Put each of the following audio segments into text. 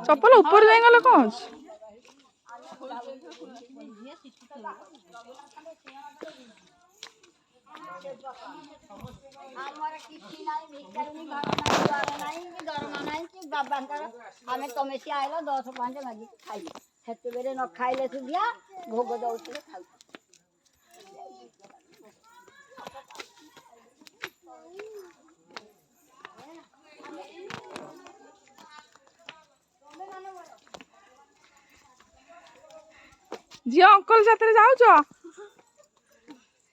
चप्पल ऊपर जाएगा कौन आम तुम सी आल 10-5 मागिक खाइल से बेले न खाइले सुधिया भोग दौड़े खाऊ झी अंकल साथ जाऊच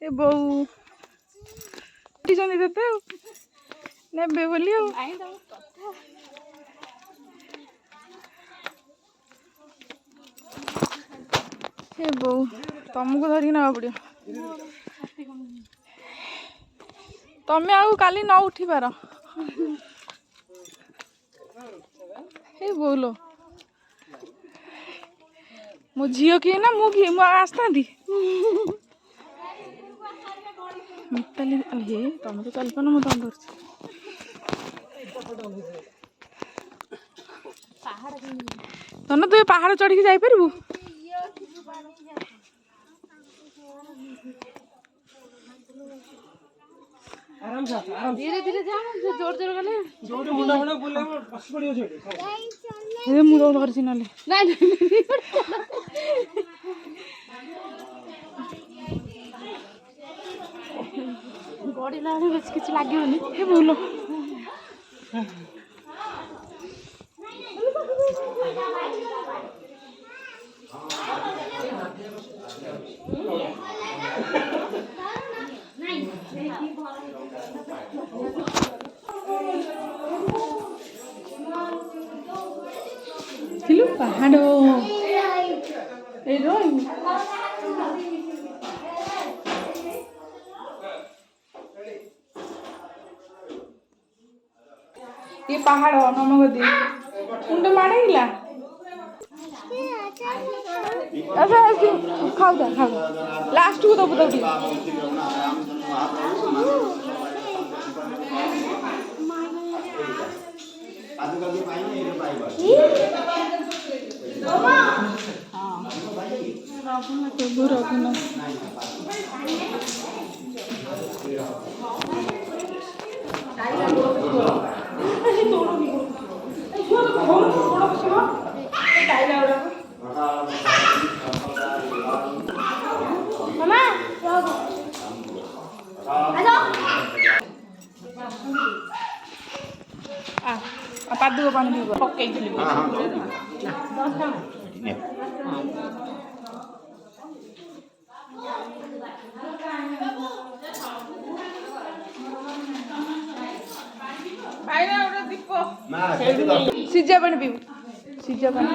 ए बो देते ने बोली ए बो तुमको धरिक ना पड़ो तमें आउ काली न उठी पार ए बोलो मो झील किए ना मुझे आसता मिताली हे तुम तो चल पान मुझे तुम धर तु पहाड़ चढ़ के जापर धीरे धीरे जा जोर जोर गले मुझे धरसी ना गड़ला बेस किसी लगे बोलो पहाड़ ये पहाड़ नमगदी मुंड माड़ेगा अच्छा खाऊ लास्ट को दबू दबी पादुक पानी पीब पकई सिजा पानी पीब सिजा पानी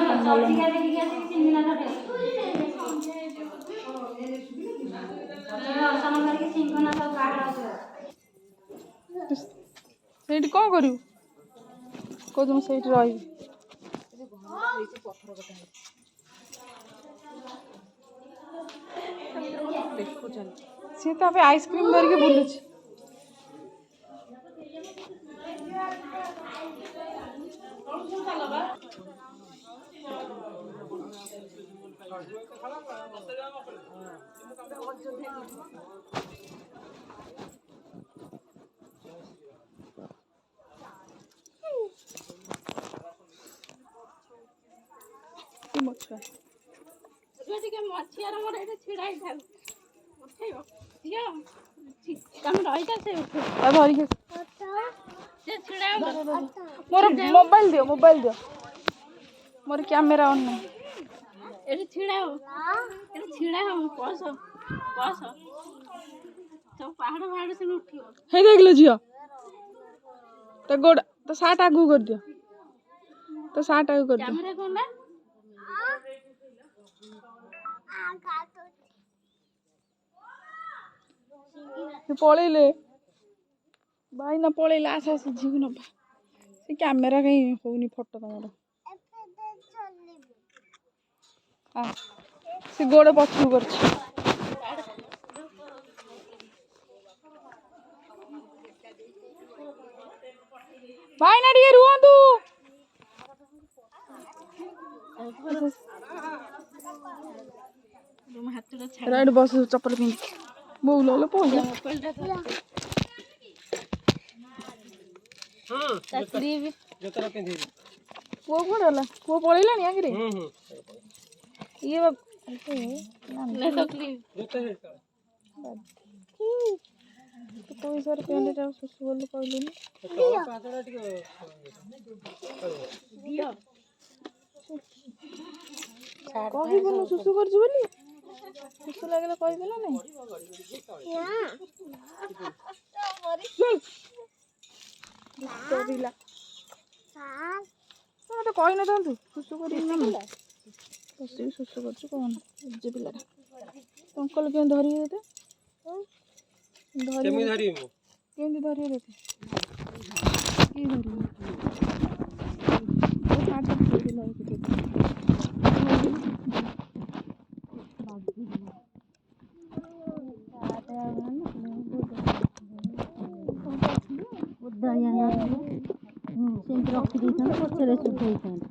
कौन कर कौन से रही सी तो आइसक्रीम धरिक बुलूँ मोर मोबाइल दियो मोर कैमेरा ऑन नहीं देख लो झील तो गोड़ तो साट आगू कर दियो तो साट आगू कर दियो पलैले भाई ना पलैले आस आस झील ना से कैमेरा कहीं होनी फोटो तुम से गोड़ पछू कर ଭାଇନା ଟିକେ ରୁହନ୍ତୁ। ଏଇଠି ବସ ଚପଲ ପିନ୍ଧି ବୋଉ ଲୋ ପଇସା ପୁଅ କୁଆଡେ ଗଲା? ପୁଅ ପଳେଇଲାଣି ଆଗରେ। ଇଏ ପଇସାରେ ପ୍ୟାଣ୍ଟଟା ଶୁଶୁ ବୋଲି କହିଲୁନି। କହିବୁନୁ ଶୁଶୁ କରୁଛୁ ବୋଲି। ଶୁଶୁ ଲାଗିଲେ କହିବୁ ନା ନାଇଁ। ମତେ କହିନଥାନ୍ତୁ ଶୁଶୁ କରିବୁ ବସିକି ଶୁଶୁ କରୁଛୁ କଣ ଯେ ପିଲାଟା। ଅଙ୍କଲ କେମିତି ଧରିବେ ତତେ? କେମିତି ଧରିବେ ତତେ? କିଏ ଧରିବେ? ସେମିତି ରଖିଦେଇଥାନ୍ତି ପଛରେ ଶୁଖେଇଥାନ୍ତି।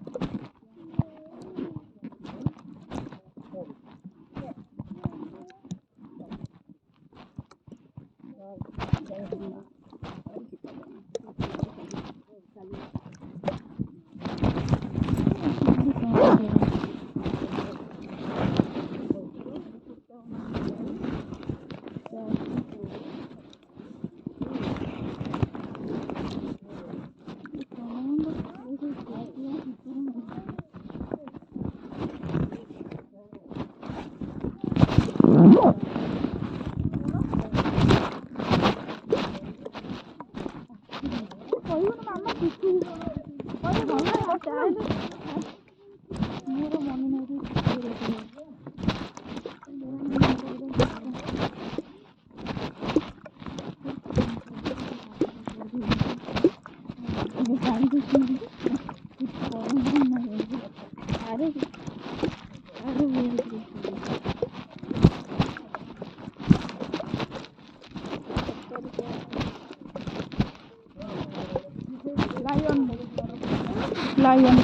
Lion.